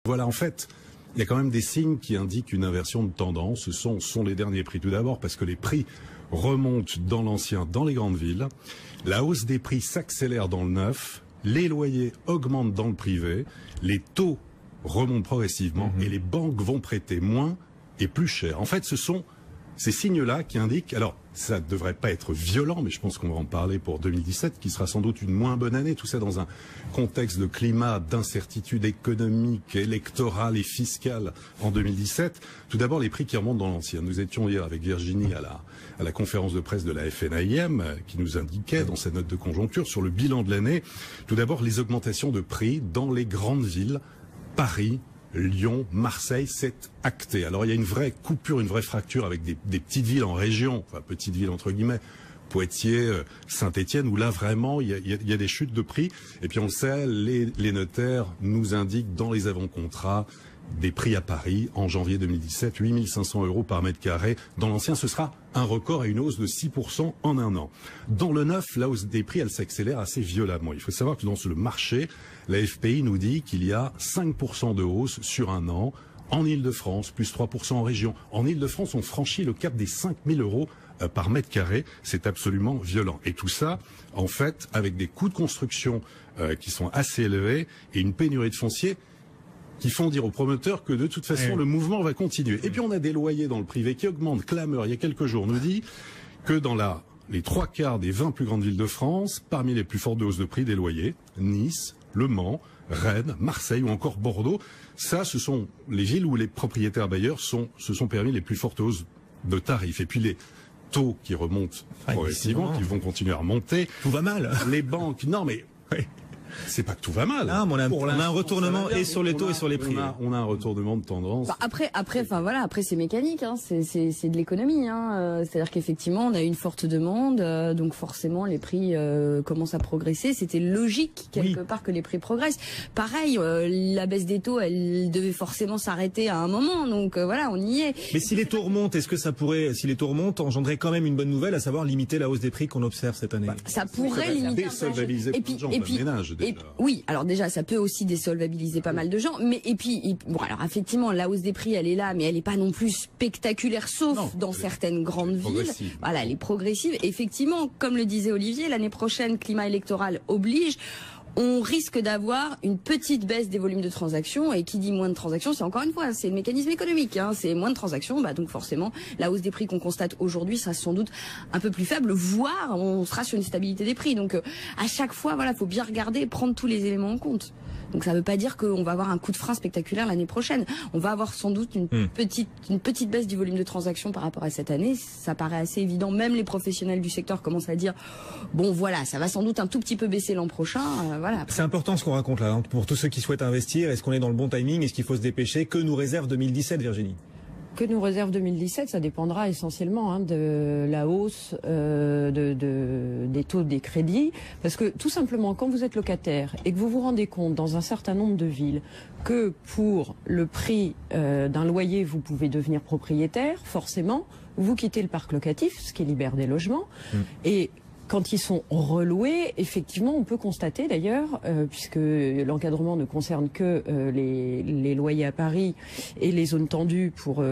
Voilà, en fait, il y a quand même des signes qui indiquent une inversion de tendance. Ce sont les derniers prix. Tout d'abord parce que les prix remontent dans l'ancien, dans les grandes villes. La hausse des prix s'accélère dans le neuf. Les loyers augmentent dans le privé. Les taux remontent progressivement et les banques vont prêter moins et plus cher. En fait, ce sont ces signes-là qui indiquent, alors ça ne devrait pas être violent, mais je pense qu'on va en parler pour 2017, qui sera sans doute une moins bonne année, tout ça dans un contexte de climat, d'incertitude économique, électorale et fiscale en 2017. Tout d'abord, les prix qui remontent dans l'ancien. Nous étions hier avec Virginie à la conférence de presse de la FNAIM, qui nous indiquait dans sa note de conjoncture sur le bilan de l'année, tout d'abord les augmentations de prix dans les grandes villes, Paris, Lyon, Marseille, c'est acté. Alors il y a une vraie coupure, une vraie fracture avec des petites villes en région, enfin petites villes entre guillemets, Poitiers, Saint-Étienne, où là vraiment il y a des chutes de prix. Et puis on le sait, les notaires nous indiquent dans les avant-contrats des prix à Paris en janvier 2017, 8 500 € par mètre carré. Dans l'ancien, ce sera un record et une hausse de 6% en un an. Dans le neuf, la hausse des prix, elle s'accélère assez violemment. Il faut savoir que dans le marché, la FPI nous dit qu'il y a 5% de hausse sur un an. En Île-de-France, plus 3% en région. En Île-de-France, on franchit le cap des 5 000 € par mètre carré. C'est absolument violent. Et tout ça, en fait, avec des coûts de construction qui sont assez élevés et une pénurie de foncier qui font dire aux promoteurs que de toute façon le mouvement va continuer. Et puis on a des loyers dans le privé qui augmentent. Clameur, il y a quelques jours, nous dit que dans les 3/4 des 20 plus grandes villes de France, parmi les plus fortes hausses de prix des loyers, Nice, Le Mans, Rennes, Marseille ou encore Bordeaux, ça ce sont les villes où les propriétaires bailleurs se sont permis les plus fortes hausses de tarifs. Et puis les taux qui remontent progressivement, qui vont continuer à monter. Tout va mal. Les banques, non mais... C'est pas que tout va mal. Ah, on a un retournement et sur les taux et sur les prix. On a un retournement de tendance. Bah après, c'est mécanique, hein, c'est de l'économie, hein. C'est-à-dire qu'effectivement, on a une forte demande, donc forcément les prix commencent à progresser. C'était logique quelque part que les prix progressent. Pareil, la baisse des taux, elle devait forcément s'arrêter à un moment, donc voilà, on y est. Mais si les taux remontent, est-ce que ça pourrait, si les taux remontent, engendrer quand même une bonne nouvelle, à savoir limiter la hausse des prix qu'on observe cette année? Ça pourrait limiter désolvabiliser plein de gens, plein de ménages. Oui, alors déjà, ça peut aussi désolvabiliser pas mal de gens, mais bon, alors effectivement, la hausse des prix, elle est là, mais elle n'est pas non plus spectaculaire, sauf dans certaines grandes villes. Voilà, elle est progressive. Effectivement, comme le disait Olivier, l'année prochaine, climat électoral oblige. On risque d'avoir une petite baisse des volumes de transactions, et qui dit moins de transactions, c'est encore une fois, c'est le mécanisme économique, hein, c'est moins de transactions, donc forcément, la hausse des prix qu'on constate aujourd'hui sera sans doute un peu plus faible, voire on sera sur une stabilité des prix. Donc à chaque fois, voilà, faut bien regarder et prendre tous les éléments en compte. Donc ça ne veut pas dire qu'on va avoir un coup de frein spectaculaire l'année prochaine. On va avoir sans doute une petite baisse du volume de transactions par rapport à cette année. Ça paraît assez évident. Même les professionnels du secteur commencent à dire bon voilà, ça va sans doute un tout petit peu baisser l'an prochain. Voilà. C'est important ce qu'on raconte là, hein, pour tous ceux qui souhaitent investir. Est-ce qu'on est dans le bon timing? Est-ce qu'il faut se dépêcher? Que nous réserve 2017, Virginie? Que nous réserve 2017, ça dépendra essentiellement de la hausse des taux des crédits. Parce que tout simplement, quand vous êtes locataire et que vous vous rendez compte dans un certain nombre de villes que pour le prix d'un loyer, vous pouvez devenir propriétaire, forcément, vous quittez le parc locatif, ce qui libère des logements. Et quand ils sont reloués, effectivement, on peut constater d'ailleurs, puisque l'encadrement ne concerne que les loyers à Paris et les zones tendues pour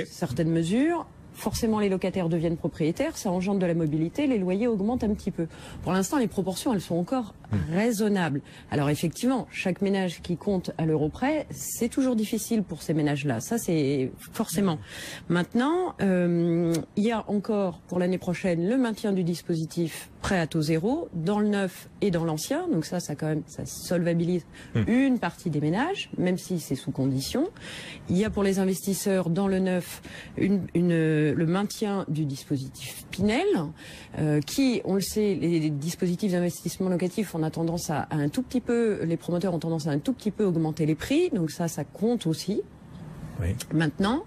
certaines mesures, forcément les locataires deviennent propriétaires, ça engendre de la mobilité, les loyers augmentent un petit peu. Pour l'instant, les proportions, elles sont encore raisonnables. Alors effectivement, chaque ménage qui compte à l'euro près, c'est toujours difficile pour ces ménages-là. Ça, c'est forcément. Maintenant, il y a encore pour l'année prochaine le maintien du dispositif prêt à taux zéro dans le neuf et dans l'ancien. Donc ça quand même, ça solvabilise une partie des ménages, même si c'est sous condition. Il y a pour les investisseurs dans le neuf le maintien du dispositif Pinel, qui, on le sait, les dispositifs d'investissement locatif, on a tendance à un tout petit peu, les promoteurs ont tendance à un tout petit peu augmenter les prix, donc ça compte aussi. Oui. Maintenant,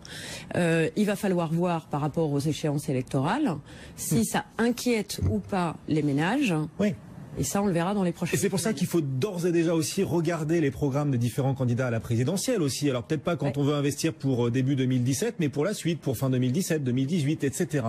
il va falloir voir par rapport aux échéances électorales si ça inquiète ou pas les ménages. Oui. Et ça, on le verra dans les prochaines. Et c'est pour ça qu'il faut d'ores et déjà aussi regarder les programmes des différents candidats à la présidentielle aussi. Alors peut-être pas quand on veut investir pour début 2017, mais pour la suite, pour fin 2017, 2018, etc.